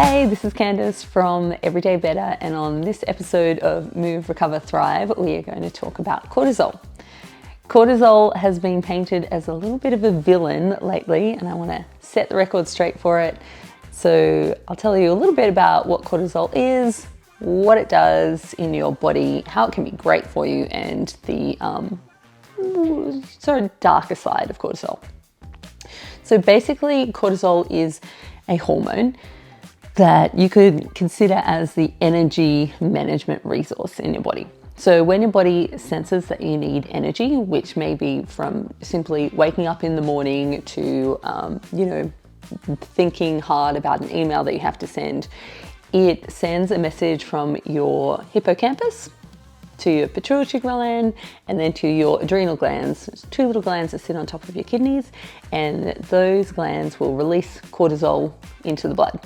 Hey, this is Candice from Everyday Better, and on this episode of Move, Recover, Thrive, we are going to talk about cortisol. Cortisol has been painted as a little bit of a villain lately, and I want to set the record straight for it. So I'll tell you a little bit about what cortisol is, what it does in your body, how it can be great for you, and the sort of darker side of cortisol. So basically, cortisol is a hormone that you could consider as the energy management resource in your body. So when your body senses that you need energy, which may be from simply waking up in the morning to, thinking hard about an email that you have to send, it sends a message from your hippocampus to your pituitary gland and then to your adrenal glands. There's two little glands that sit on top of your kidneys, and those glands will release cortisol into the blood.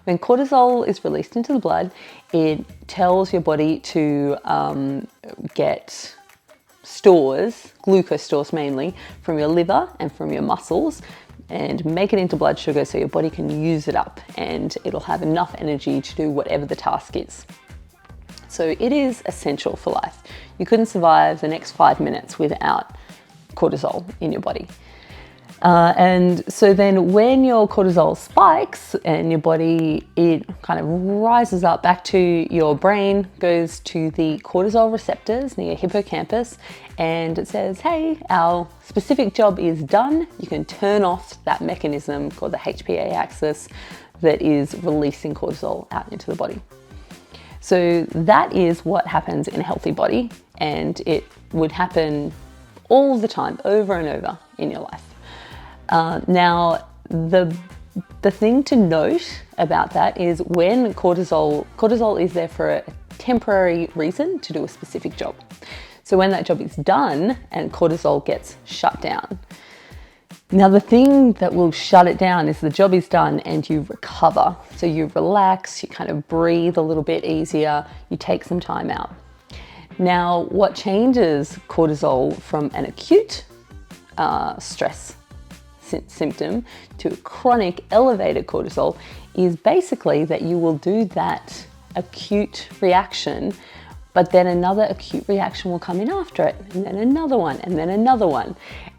When cortisol is released into the blood, it tells your body to get stores, glucose stores mainly, from your liver and from your muscles, and make it into blood sugar so your body can use it up and it'll have enough energy to do whatever the task is. So it is essential for life. You couldn't survive the next 5 minutes without cortisol in your body. And so then when your cortisol spikes and your body, it kind of rises up back to your brain, goes to the cortisol receptors near your hippocampus, and it says, hey, our specific job is done. You can turn off that mechanism called the HPA axis that is releasing cortisol out into the body. So that is what happens in a healthy body, and it would happen all the time, over and over in your life. Now, the thing to note about that is when cortisol is there for a temporary reason to do a specific job. So when that job is done and cortisol gets shut down. Now, the thing that will shut it down is the job is done and you recover. So you relax, you kind of breathe a little bit easier, you take some time out. Now, what changes cortisol from an acute stress symptom to chronic elevated cortisol is basically that you will do that acute reaction, but then another acute reaction will come in after it, and then another one, and then another one,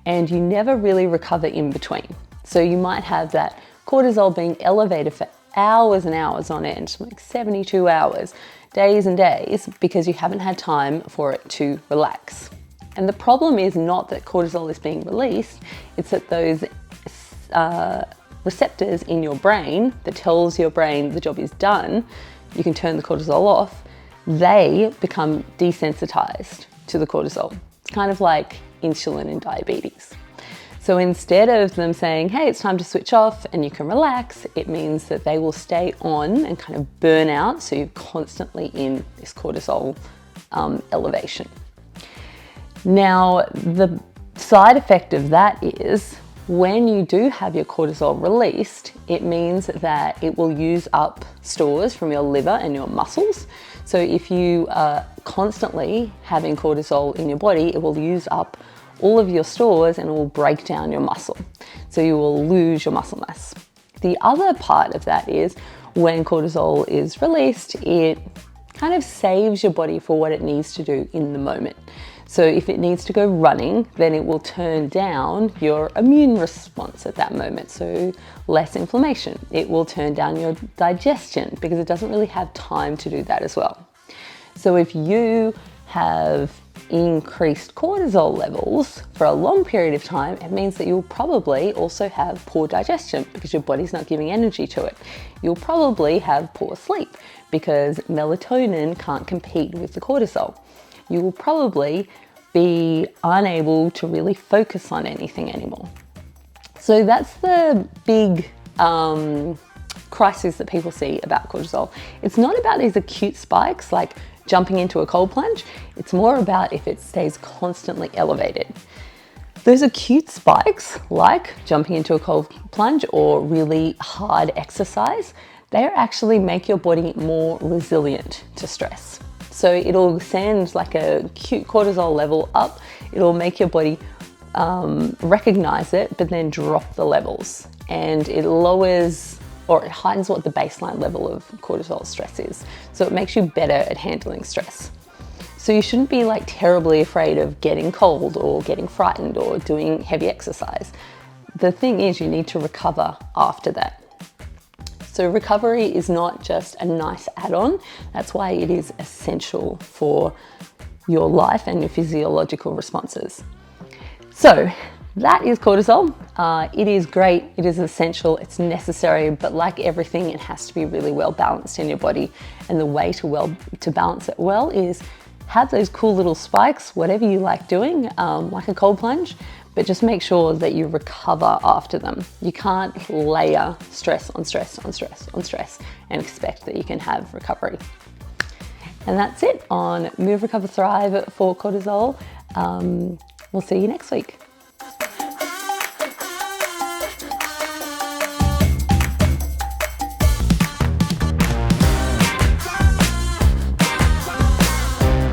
and you never really recover in between. So you might have that cortisol being elevated for hours and hours on end, like 72 hours, days and days, because you haven't had time for it to relax. And the problem is not that cortisol is being released, it's that those receptors in your brain that tells your brain the job is done, you can turn the cortisol off, they become desensitized to the cortisol. It's kind of like insulin and diabetes. So instead of them saying, hey, it's time to switch off and you can relax, it means that they will stay on and kind of burn out, so you're constantly in this cortisol elevation. Now, the side effect of that is when you do have your cortisol released, it means that it will use up stores from your liver and your muscles. So if you are constantly having cortisol in your body, it will use up all of your stores and it will break down your muscle. So you will lose your muscle mass. The other part of that is when cortisol is released, it kind of saves your body for what it needs to do in the moment. So if it needs to go running, then it will turn down your immune response at that moment. So less inflammation. It will turn down your digestion because it doesn't really have time to do that as well. So if you have increased cortisol levels for a long period of time, it means that you'll probably also have poor digestion because your body's not giving energy to it. You'll probably have poor sleep because melatonin can't compete with the cortisol. You will probably be unable to really focus on anything anymore. So that's the big crisis that people see about cortisol. It's not about these acute spikes like jumping into a cold plunge. It's more about if it stays constantly elevated. Those acute spikes, like jumping into a cold plunge or really hard exercise, they actually make your body more resilient to stress. So it'll send like a acute cortisol level up. It'll make your body recognize it, but then drop the levels. And it lowers or it heightens what the baseline level of cortisol stress is. So it makes you better at handling stress. So you shouldn't be like terribly afraid of getting cold or getting frightened or doing heavy exercise. The thing is, you need to recover after that. So recovery is not just a nice add-on. That's why it is essential for your life and your physiological responses. So that is cortisol. It is great, it is essential, it's necessary, but like everything, it has to be really well balanced in your body. And the way to balance it well is have those cool little spikes, whatever you like doing, like a cold plunge, but just make sure that you recover after them. You can't layer stress on stress on stress on stress and expect that you can have recovery. And that's it on Move, Recover, Thrive for cortisol. We'll see you next week.